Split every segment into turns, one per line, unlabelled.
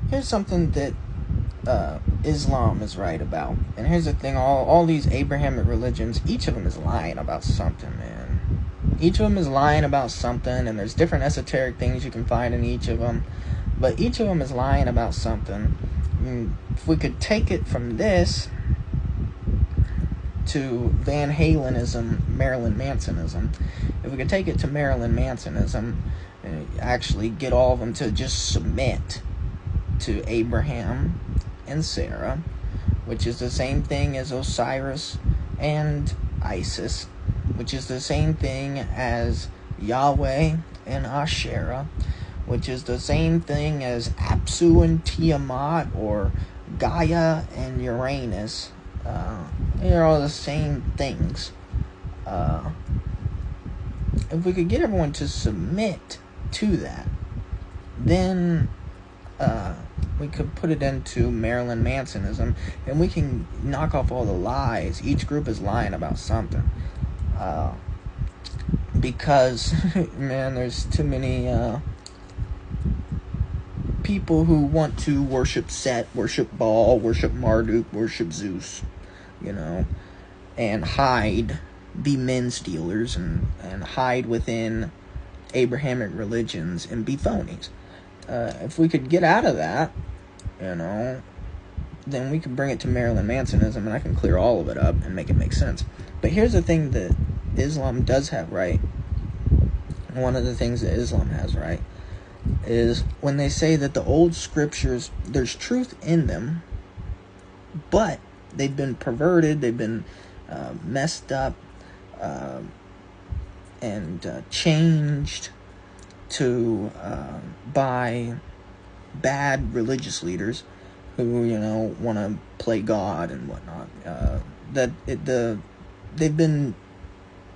here's something that Islam is right about. And here's the thing, all these Abrahamic religions, each of them is lying about something, man. Each of them is lying about something, and there's different esoteric things you can find in each of them. But each of them is lying about something. If we could take it from this to Van Halenism, Marilyn Mansonism, if we could take it to Marilyn Mansonism, and actually get all of them to just submit to Abraham and Sarah, which is the same thing as Osiris and Isis, which is the same thing as Yahweh and Asherah, which is the same thing as Apsu and Tiamat, or Gaia and Uranus. They're all the same things. If we could get everyone to submit to that, then we could put it into Marilyn Mansonism, and we can knock off all the lies. Each group is lying about something. Because, man, there's too many people who want to worship Set, worship Baal, worship Marduk, worship Zeus, and hide, be men stealers, and hide within Abrahamic religions and be phonies. If we could get out of that, then we can bring it to Marilyn Mansonism, and I can clear all of it up and make it make sense. But here's the thing that Islam does have right. One of the things that Islam has right is when they say that the old scriptures, there's truth in them, but they've been perverted, they've been messed up, and changed to by bad religious leaders who want to play God and whatnot. They've been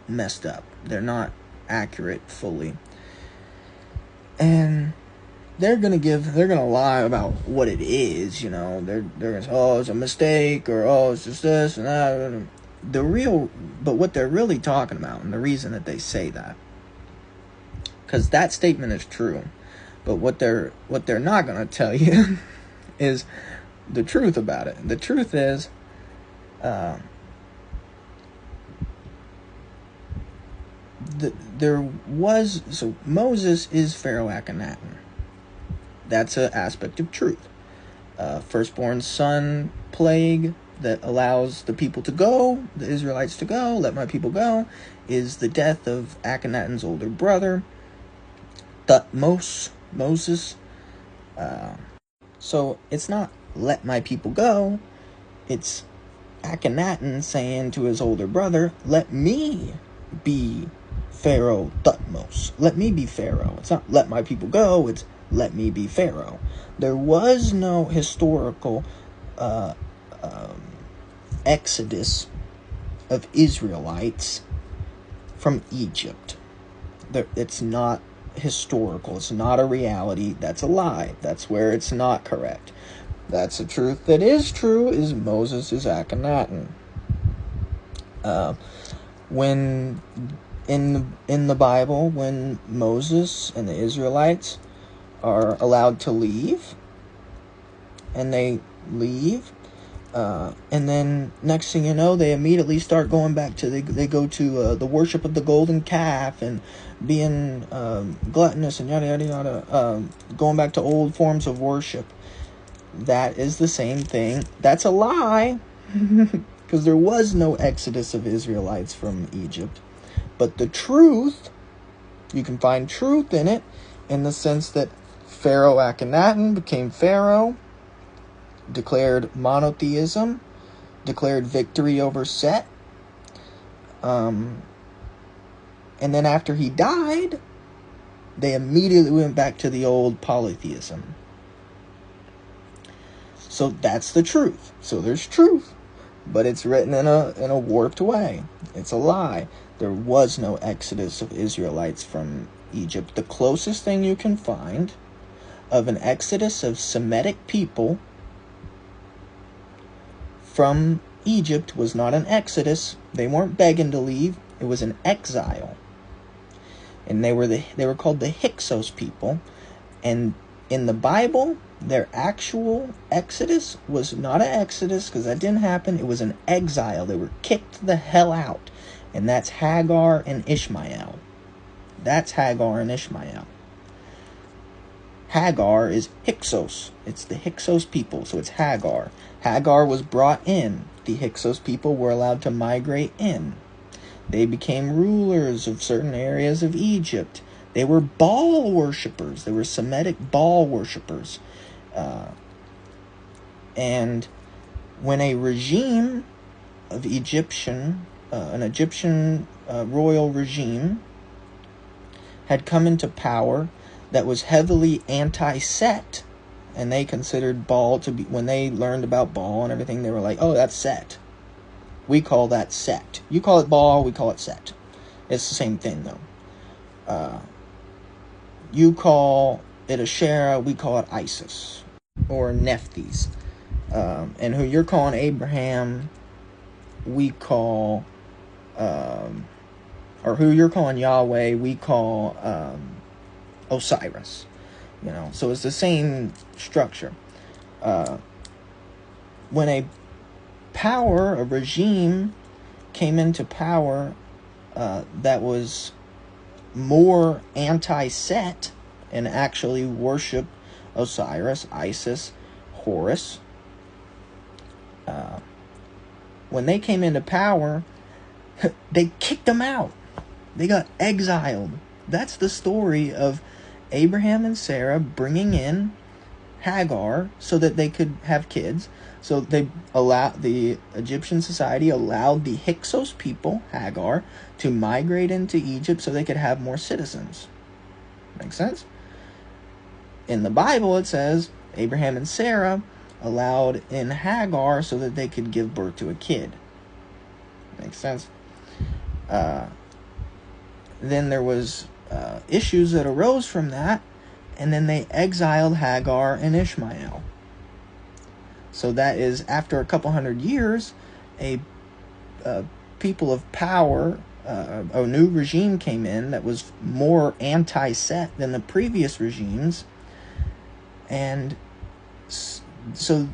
messed up. They're not accurate fully, and they're gonna lie about what it is. They're gonna say, oh, it's a mistake, or oh, it's just this and that. But what they're really talking about, and the reason that they say that, because that statement is true, but what they're not gonna tell you is the truth about it. The truth is, so Moses is Pharaoh Akhenaten. That's an aspect of truth. Firstborn son plague that allows the people to go, the Israelites to go, let my people go, is the death of Akhenaten's older brother, Thutmose, Moses. So it's not let my people go, it's Akhenaten saying to his older brother, let me be Pharaoh Thutmose. Let me be Pharaoh. It's not let my people go, it's let me be Pharaoh. There was no historical exodus of Israelites from Egypt. It's not historical. It's not a reality. That's a lie. That's where it's not correct. That's the truth that is true, is Moses is Akhenaten. When in the Bible, when Moses and the Israelites are allowed to leave, and they leave, and then next thing you know, they immediately start going back to they go to the worship of the golden calf and being gluttonous and yada yada yada, going back to old forms of worship. That is the same thing. That's a lie, because there was no exodus of Israelites from Egypt. But the truth, you can find truth in it, in the sense that Pharaoh Akhenaten became Pharaoh, declared monotheism, declared victory over Set, and then after he died, they immediately went back to the old polytheism. So that's the truth. So there's truth, but it's written in a warped way. It's a lie. There was no exodus of Israelites from Egypt. The closest thing you can find of an exodus of Semitic people from Egypt was not an exodus. They weren't begging to leave. It was an exile. And they were called the Hyksos people. And In the Bible, their actual exodus was not an exodus, because that didn't happen. It was an exile. They were kicked the hell out. And that's Hagar and Ishmael. That's Hagar and Ishmael. Hagar is Hyksos. It's the Hyksos people, so it's Hagar. Hagar was brought in. The Hyksos people were allowed to migrate in. They became rulers of certain areas of Egypt. They were Baal worshippers. They were Semitic Baal worshippers. And when a regime of an Egyptian royal regime had come into power that was heavily anti-Set, and they considered Baal to be, when they learned about Baal and everything, they were like, oh, that's Set. We call that Set. You call it Baal, we call it Set. It's the same thing, though. You call it Asherah, we call it Isis, or Nephthys. And who you're calling Abraham, we call, or who you're calling Yahweh, we call Osiris. You know, so it's the same structure. When a regime came into power that was more anti-Set and actually worship Osiris, Isis, Horus. When they came into power, they kicked them out. They got exiled. That's the story of Abraham and Sarah bringing in Hagar so that they could have kids. So the Egyptian society allowed the Hyksos people, Hagar, to migrate into Egypt so they could have more citizens. Make sense? In the Bible, it says Abraham and Sarah allowed in Hagar so that they could give birth to a kid. Makes sense? Then there was issues that arose from that, and then they exiled Hagar and Ishmael. So that is, after a couple hundred years, a people of power, a new regime came in that was more anti-Set than the previous regimes. And so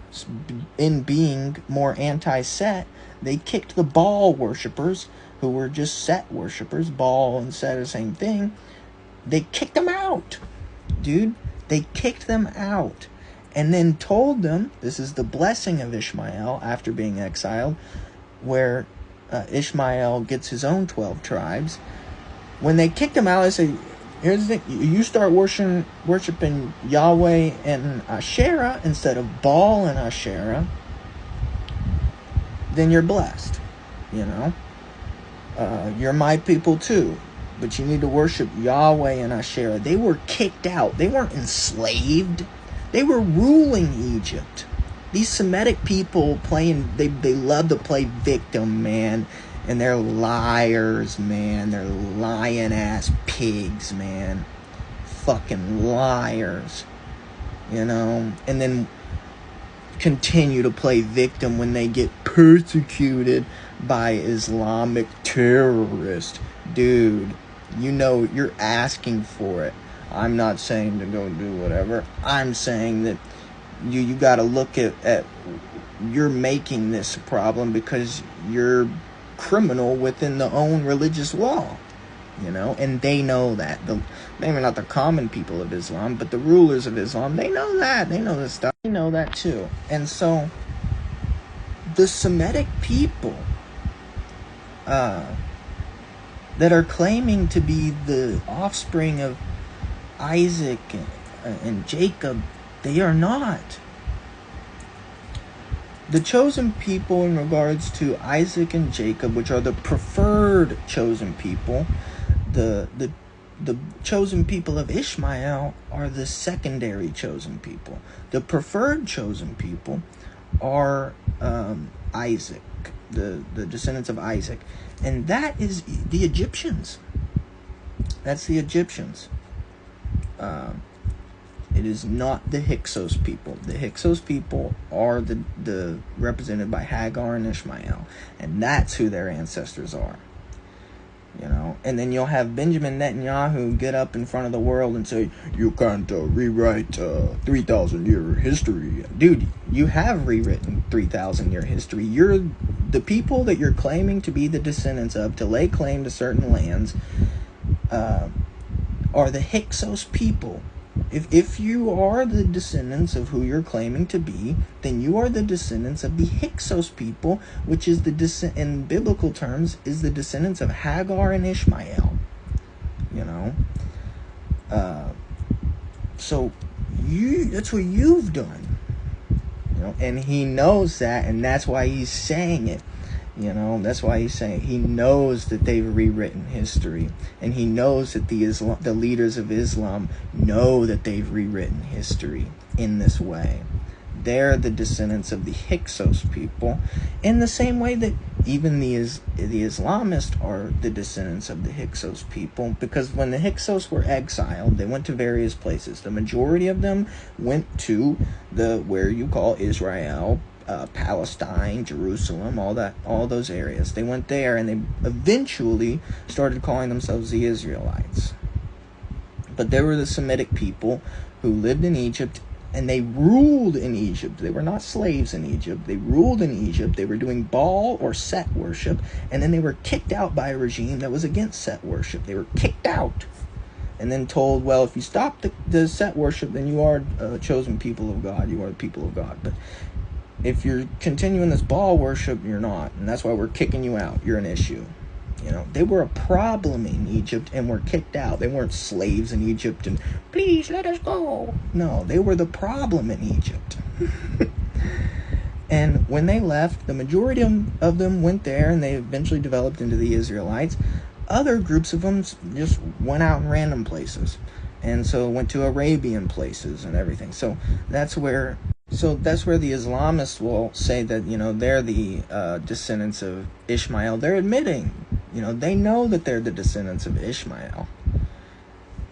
in being more anti-Set, they kicked the Baal worshippers, who were just Set worshippers. Baal and Set are the same thing. They kicked them out, dude. They kicked them out. And then told them, this is the blessing of Ishmael after being exiled, where Ishmael gets his own 12 tribes. When they kicked him out, they said, here's the thing, you start worshiping Yahweh and Asherah instead of Baal and Asherah, then you're blessed, you know. You're my people too, but you need to worship Yahweh and Asherah. They were kicked out. They weren't enslaved. They were ruling Egypt. These Semitic people they love to play victim, man. And they're liars, man. They're lying-ass pigs, man. Fucking liars. You know? And then continue to play victim when they get persecuted by Islamic terrorists. Dude, you know you're asking for it. I'm not saying to go do whatever. I'm saying that you got to look at you're making this a problem because you're criminal within the own religious law, you know, and they know that. Maybe not the common people of Islam, but the rulers of Islam, they know that. They know this stuff. They know that too. And so the Semitic people that are claiming to be the offspring of Isaac and Jacob, they are not. The chosen people in regards to Isaac and Jacob, which are the preferred chosen people, the chosen people of Ishmael are the secondary chosen people. The preferred chosen people are Isaac, the descendants of Isaac, and that is the Egyptians. That's the Egyptians. It is not the Hyksos people. The Hyksos people are the represented by Hagar and Ishmael, and that's who their ancestors are. And then you'll have Benjamin Netanyahu get up in front of the world and say, you can't rewrite 3,000-year history. Dude, you have rewritten 3,000-year history. The people that you're claiming to be the descendants of, to lay claim to certain lands, are the Hyksos people. If you are the descendants of who you're claiming to be, then you are the descendants of the Hyksos people, which is in biblical terms, is the descendants of Hagar and Ishmael. So that's what you've done. And he knows that, and that's why he's saying it. That's why he's saying he knows that they've rewritten history, and he knows that the leaders of Islam know that they've rewritten history in this way. They're the descendants of the Hyksos people, in the same way that even the Islamists are the descendants of the Hyksos people, because when the Hyksos were exiled, they went to various places. The majority of them went to where you call Israel, Palestine, Jerusalem, all those areas. They went there, and they eventually started calling themselves the Israelites. But there were the Semitic people who lived in Egypt, and they ruled in Egypt. They were not slaves in Egypt. They ruled in Egypt. They were doing Baal or Set worship, and then they were kicked out by a regime that was against Set worship. They were kicked out, and then told, well, if you stop the Set worship, then you are a chosen people of God. You are the people of God. But if you're continuing this Baal worship, you're not. And that's why we're kicking you out. You're an issue. They were a problem in Egypt and were kicked out. They weren't slaves in Egypt and, please let us go. No, they were the problem in Egypt. And when they left, the majority of them went there, and they eventually developed into the Israelites. Other groups of them just went out in random places. And so went to Arabian places and everything. So that's where the Islamists will say that, they're the descendants of Ishmael. They're admitting, they know that they're the descendants of Ishmael.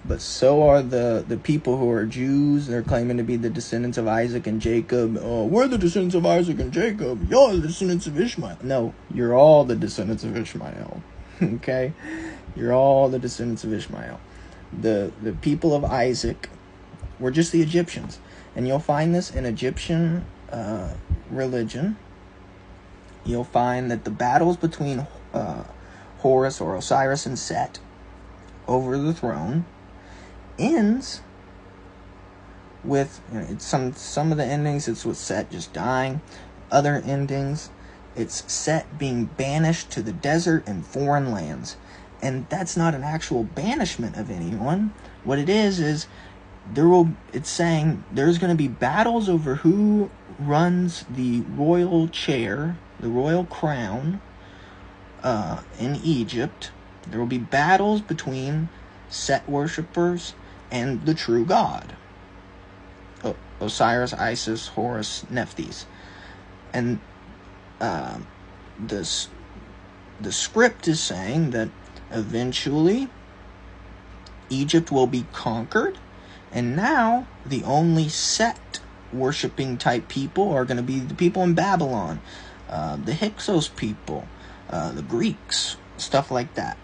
But so are the people who are Jews. They're claiming to be the descendants of Isaac and Jacob. Oh, we're the descendants of Isaac and Jacob. You're the descendants of Ishmael. No, you're all the descendants of Ishmael. Okay? You're all the descendants of Ishmael. The people of Isaac were just the Egyptians. And you'll find this in Egyptian religion. You'll find that the battles between Horus or Osiris and Set over the throne ends with, some of the endings, it's with Set just dying. Other endings, it's Set being banished to the desert and foreign lands. And that's not an actual banishment of anyone. What it is it's saying there's going to be battles over who runs the royal chair, the royal crown, in Egypt. There will be battles between Set worshippers and the true God, Osiris, Isis, Horus, Nephthys. And the script is saying that eventually Egypt will be conquered, and now the only Set worshipping type people are going to be the people in Babylon, the Hyksos people, the Greeks, stuff like that,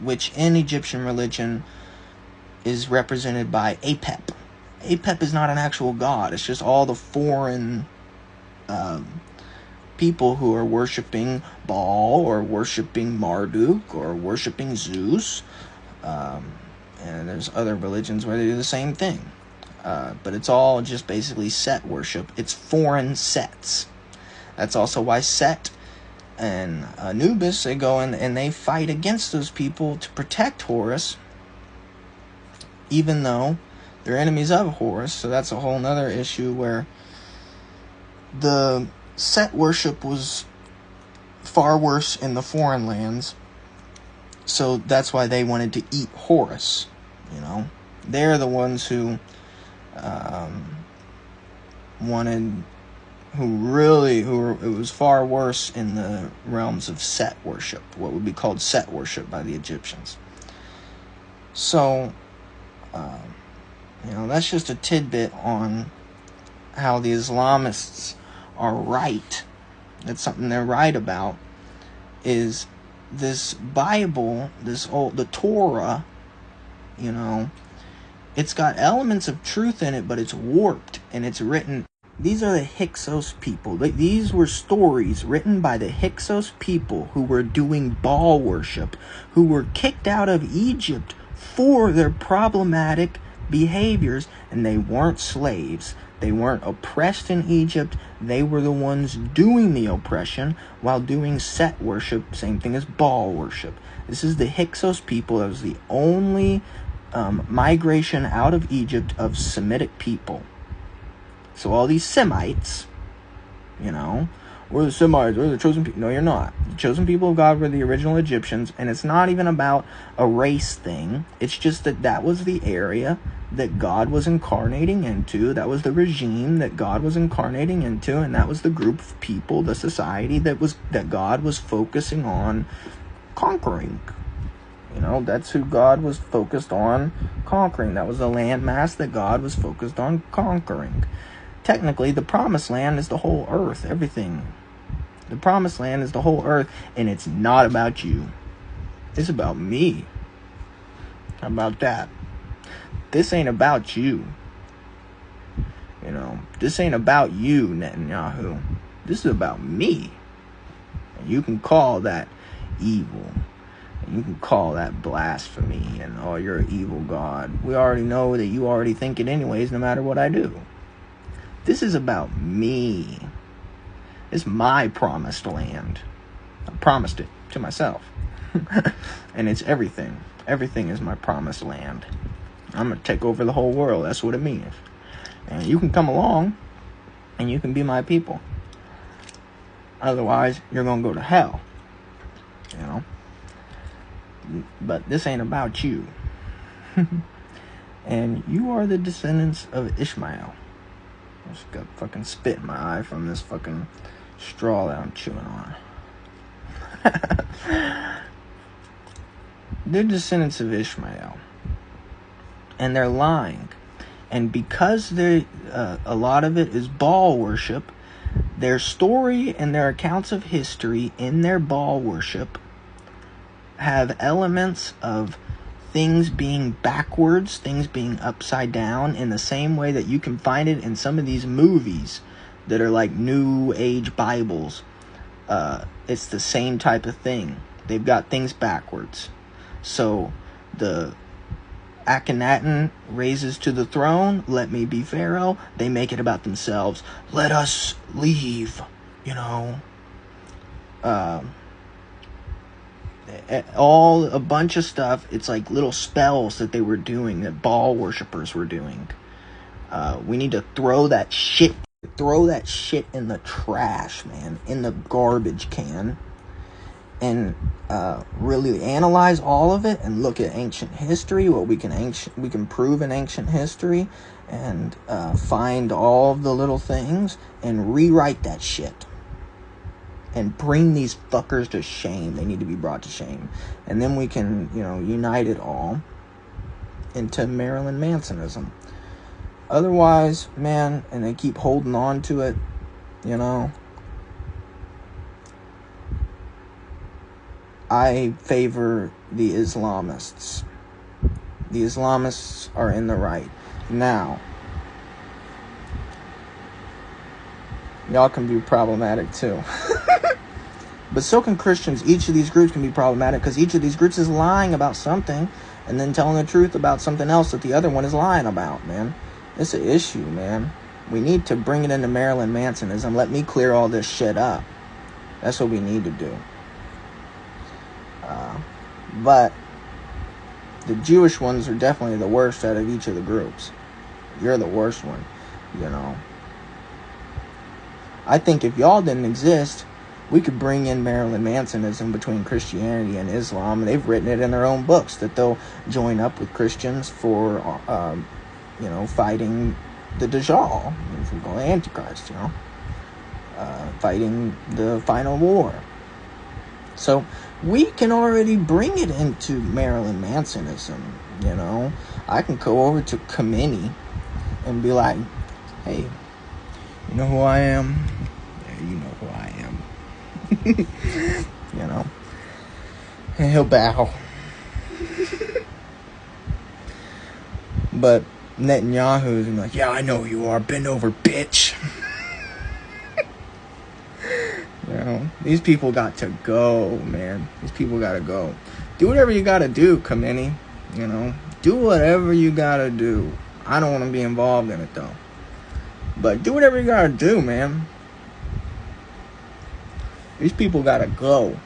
which in Egyptian religion is represented by Apep. Apep is not an actual god. It's just all the foreign people who are worshipping Baal or worshipping Marduk or worshipping Zeus. And there's other religions where they do the same thing. But it's all just basically Set worship. It's foreign Sets. That's also why Set and Anubis, they go in and they fight against those people to protect Horus, even though they're enemies of Horus. So that's a whole nother issue where the Set worship was far worse in the foreign lands. So that's why they wanted to eat Horus. They're the ones who it was far worse in the realms of Set worship, what would be called Set worship by the Egyptians. So, that's just a tidbit on how the Islamists are right. That's something they're right about, is this Bible, the Torah, it's got elements of truth in it, but it's warped, and it's written. These are the Hyksos people. These were stories written by the Hyksos people who were doing Baal worship, who were kicked out of Egypt for their problematic behaviors, and they weren't slaves. They weren't oppressed in Egypt. They were the ones doing the oppression while doing Set worship, same thing as Baal worship. This is the Hyksos people. That was the only migration out of Egypt of Semitic people. So all these Semites, we're the Semites, we're the chosen people. No, you're not. The chosen people of God were the original Egyptians, and it's not even about a race thing. It's just that was the area that God was incarnating into. That was the regime that God was incarnating into, and that was the group of people, the society that God was focusing on conquering. That's who God was focused on conquering. That was the landmass that God was focused on conquering. Technically, the promised land is the whole earth, everything. The promised land is the whole earth, and it's not about you. It's about me. How about that? This ain't about you. This ain't about you, Netanyahu. This is about me. And you can call that evil. And you can call that blasphemy and, oh, you're an evil God. We already know that you already think it anyways, no matter what I do. This is about me. It's my promised land. I promised it to myself. And it's everything. Everything is my promised land. I'm going to take over the whole world. That's what it means. And you can come along and you can be my people. Otherwise, you're going to go to hell. But this ain't about you. And you are the descendants of Ishmael. I just got fucking spit in my eye from this fucking straw that I'm chewing on. They're descendants of Ishmael. And they're lying. And because a lot of it is Baal worship, their story and their accounts of history in their Baal worship have elements of things being backwards, things being upside down, in the same way that you can find it in some of these movies that are like New Age Bibles. It's the same type of thing. They've got things backwards. So the Akhenaten raises to the throne, let me be Pharaoh. They make it about themselves. Let us leave, all a bunch of stuff. It's like little spells that they were doing, that Baal worshippers were doing. We need to throw that shit in the trash, man, in the garbage can, and really analyze all of it and look at ancient history, what we can prove in ancient history, and find all of the little things and rewrite that shit. And bring these fuckers to shame. They need to be brought to shame. And then we can, unite it all into Marilyn Mansonism. Otherwise, man, and they keep holding on to it, I favor the Islamists. The Islamists are in the right. Now, y'all can be problematic too. But so can Christians. Each of these groups can be problematic because each of these groups is lying about something and then telling the truth about something else that the other one is lying about, man. It's an issue, man. We need to bring it into Marilyn Mansonism. Let me clear all this shit up. That's what we need to do. But the Jewish ones are definitely the worst out of each of the groups. You're the worst one, I think if y'all didn't exist, we could bring in Marilyn Mansonism between Christianity and Islam. And they've written it in their own books that they'll join up with Christians for, fighting the Dajjal, the Antichrist, fighting the final war. So we can already bring it into Marilyn Mansonism, I can go over to Khomeini and be like, hey, you know who I am? Yeah, you know who I am. and he'll bow. But Netanyahu's like, yeah, I know who you are. Bend over, bitch. You know, these people got to go, man. These people got to go. Do whatever you got to do, Khamenei. You know, do whatever you got to do. I don't want to be involved in it, though. But do whatever you got to do, man. These people got to go.